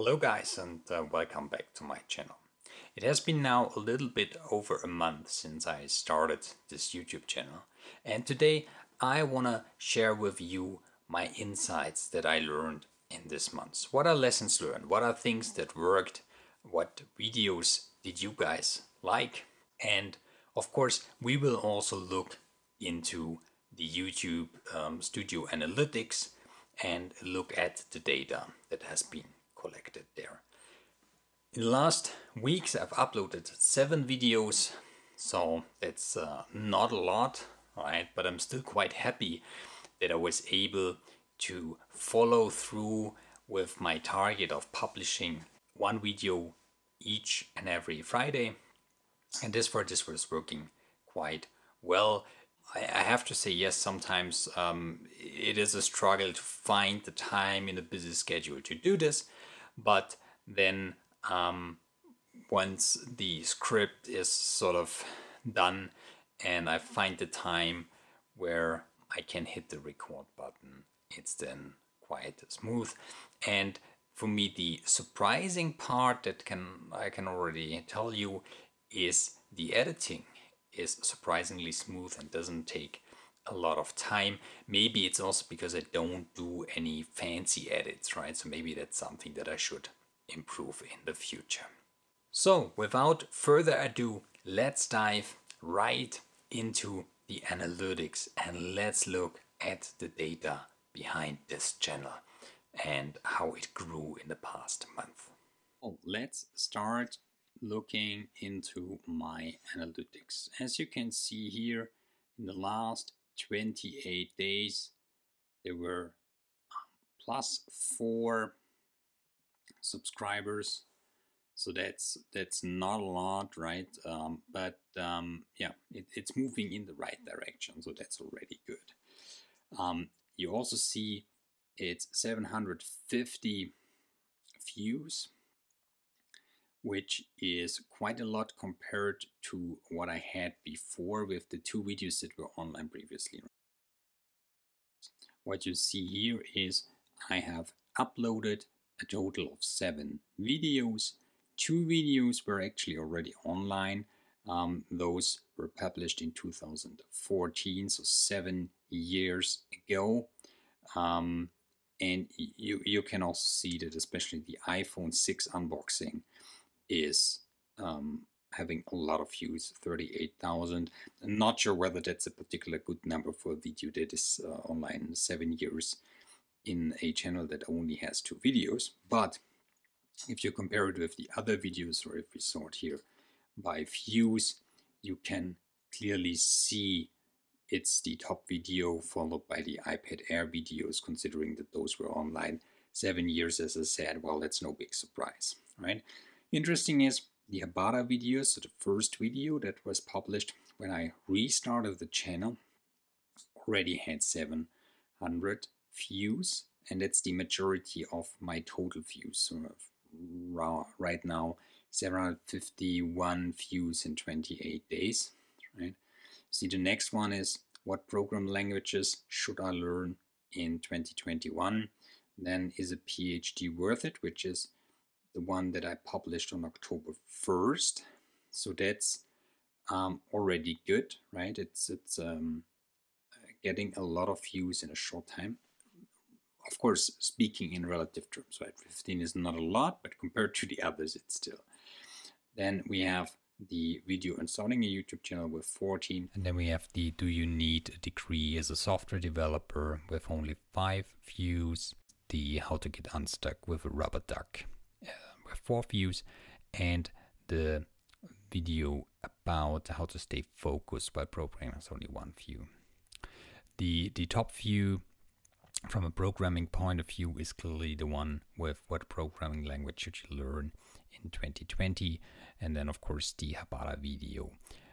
Hello guys and welcome back to my channel. It has been now a little bit over a month since I started this YouTube channel, and today I want to share with you my insights that I learned in this month. What are lessons learned? What are things that worked? What videos did you guys like? And of course we will also look into the YouTube Studio Analytics and look at the data that has been collected there. In the last weeks I've uploaded 7 videos, so that's not a lot, right? But I'm still quite happy that I was able to follow through with my target of publishing 1 video each and every Friday, and this was working quite well. I have to say, yes, sometimes it is a struggle to find the time in a busy schedule to do this, but then once the script is sort of done and I find the time where I can hit the record button, it's then quite smooth. And for me, the surprising part that I can already tell you is the editing is surprisingly smooth and doesn't take a lot of time. Maybe it's also because I don't do any fancy edits, right? So maybe that's something that I should improve in the future. So without further ado, let's dive right into the analytics and let's look at the data behind this channel and how it grew in the past month. Oh, let's start looking into my analytics. As you can see here, in the last 28 days there were plus 4 subscribers, so that's not a lot, right? Yeah, it's moving in the right direction, so that's already good. You also see it's 750 views, which is quite a lot compared to what I had before with the 2 videos that were online previously. What you see here is I have uploaded a total of 7 videos. 2 videos were actually already online. Those were published in 2014, so 7 years ago. And you can also see that especially the iPhone 6 unboxing is having a lot of views, 38,000. I'm not sure whether that's a particular good number for a video that is online 7 years in a channel that only has 2 videos. But if you compare it with the other videos, or if we sort here by views, you can clearly see it's the top video followed by the iPad Air videos, considering that those were online 7 years, as I said. Well, that's no big surprise, right? Interesting is the Habara videos, so the first video that was published when I restarted the channel, already had 700 views, and that's the majority of my total views. So right now 751 views in 28 days, right? See, the next one is what program languages should I learn in 2021? Then is a PhD worth it, which is the one that I published on October 1st. So that's already good, right? It's getting a lot of views in a short time. Of course, speaking in relative terms, right? 15 is not a lot, but compared to the others, it's still. Then we have the video on starting a YouTube channel with 14. And then we have the do you need a degree as a software developer with only 5 views. The how to get unstuck with a rubber duck with 4 views. And the video about how to stay focused while programming has only 1 view. The top view from a programming point of view is clearly the one with what programming language should you learn in 2020, and then of course the Habara video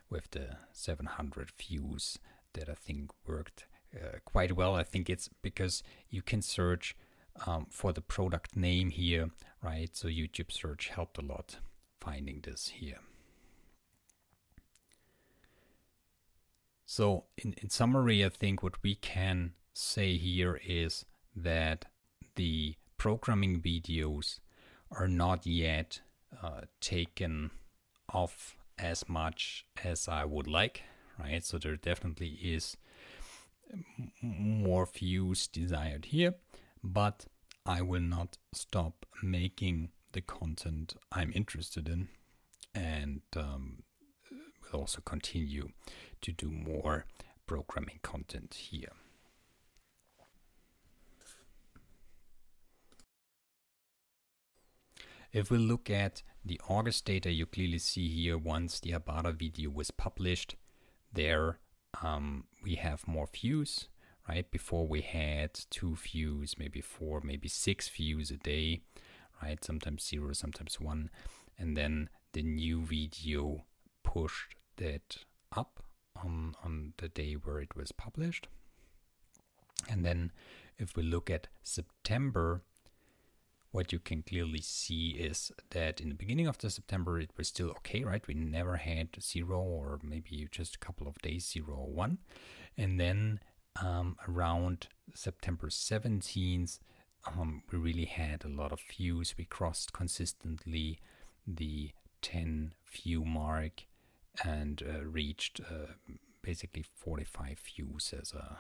with the 700 views that I think worked quite well. I think it's because you can search for the product name here, right? So YouTube search helped a lot finding this here. So in summary, I think what we can say here is that the programming videos are not yet taken off as much as I would like, right? So there definitely is more views desired here, but I will not stop making the content I'm interested in, and will also continue to do more programming content here. If we look at the August data, you clearly see here once the Abara video was published, there we have more views, right? Before we had 2 views, maybe 4, maybe 6 views a day, right? Sometimes 0, sometimes 1. And then the new video pushed that up on the day where it was published. And then if we look at September, what you can clearly see is that in the beginning of the September, it was still okay, right? We never had 0 or maybe just a couple of days, 0 or 1. And then around September 17th, we really had a lot of views. We crossed consistently the 10 view mark and reached basically 45 views as a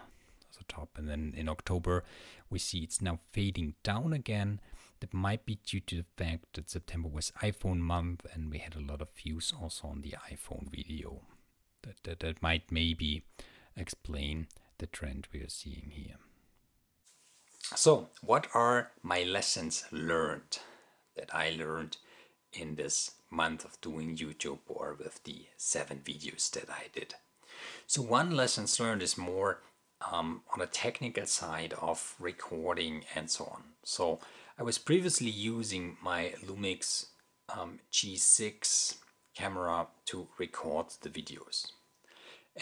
top. And then in October, we see it's now fading down again. That might be due to the fact that September was iPhone month and we had a lot of views also on the iPhone video. That might maybe explain the trend we are seeing here. So, what are my lessons learned that I learned in this month of doing YouTube, or with the 7 videos that I did? So one lesson learned is more on a technical side of recording and so on. So I was previously using my Lumix G6 camera to record the videos.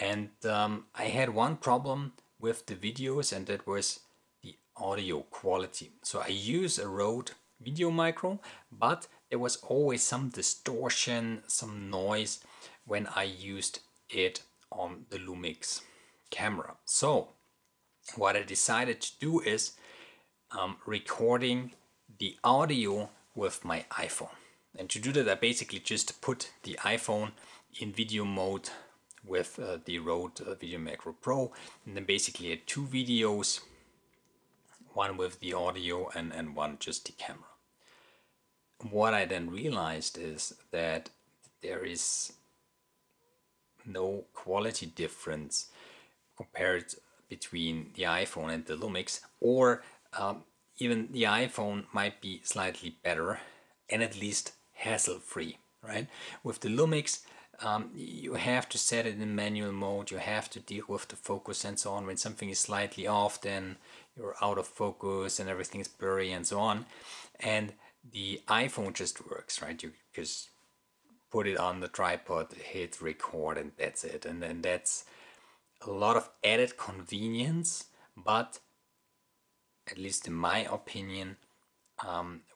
And I had one problem with the videos, and that was the audio quality. So I use a Rode Video Micro, but there was always some distortion, some noise when I used it on the Lumix camera. So what I decided to do is recording the audio with my iPhone. And to do that, I basically just put the iPhone in video mode with the Rode Video Macro Pro, and then basically had 2 videos, one with the audio and one just the camera. What I then realized is that there is no quality difference compared between the iPhone and the Lumix, or even the iPhone might be slightly better and at least hassle-free, right? With the Lumix, you have to set it in manual mode, you have to deal with the focus and so on. When something is slightly off, then you're out of focus and everything is blurry and so on. And the iPhone just works, right? You just put it on the tripod, hit record, and that's it. And then that's a lot of added convenience, but at least in my opinion,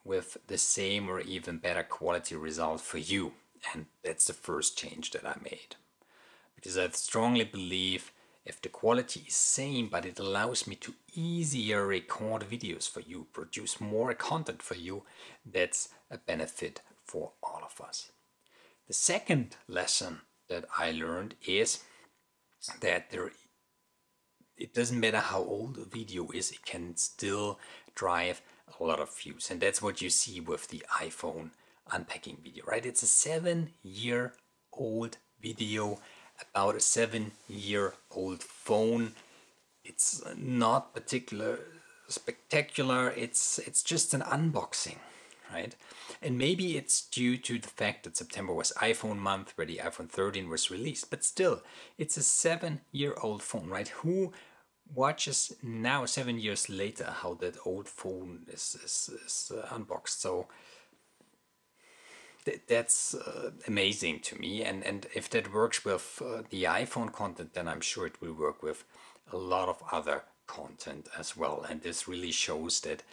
with the same or even better quality result for you. And that's the first change that I made. Because I strongly believe if the quality is same, but it allows me to easier record videos for you, produce more content for you, that's a benefit for all of us. The second lesson that I learned is that it doesn't matter how old a video is, it can still drive a lot of views. And that's what you see with the iPhone unpacking video, right? It's a 7-year-old video about a 7-year-old phone. It's not particular spectacular, it's just an unboxing, right? And maybe it's due to the fact that September was iPhone month where the iPhone 13 was released, but still, it's a 7-year-old phone, right? Who watches now 7 years later how that old phone is unboxed? So that's amazing to me, and if that works with the iPhone content, then I'm sure it will work with a lot of other content as well. And this really shows that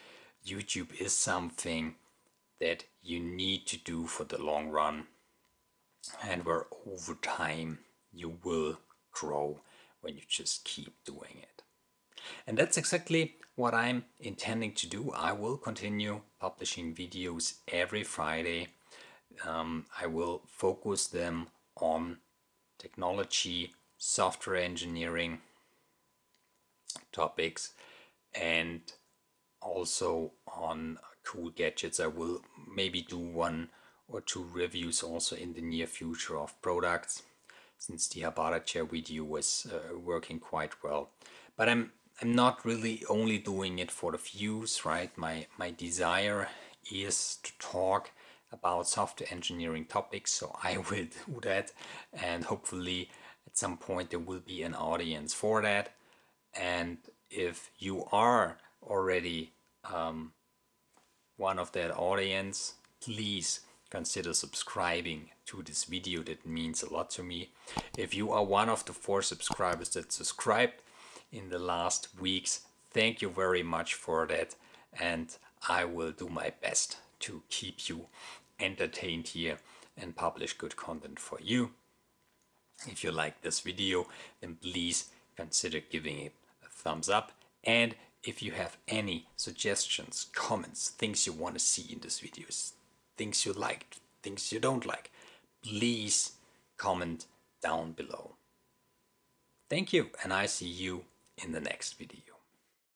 YouTube is something that you need to do for the long run, and where over time you will grow when you just keep doing it. And that's exactly what I'm intending to do. I will continue publishing videos every Friday. I will focus them on technology, software engineering topics, and also on cool gadgets. I will maybe do 1 or 2 reviews also in the near future of products, since the Habara chair video was working quite well. But I'm not really only doing it for the views, right? My desire is to talk about software engineering topics, so I will do that, and hopefully at some point there will be an audience for that. And if you are already one of that audience, please consider subscribing to this video. That means a lot to me. If you are one of the 4 subscribers that subscribed in the last weeks, thank you very much for that, and I will do my best to keep you entertained here and publish good content for you. If you like this video, then please consider giving it a thumbs up, and if you have any suggestions, comments, things you want to see in these videos, things you liked, things you don't like, please comment down below. Thank you, and I see you in the next video.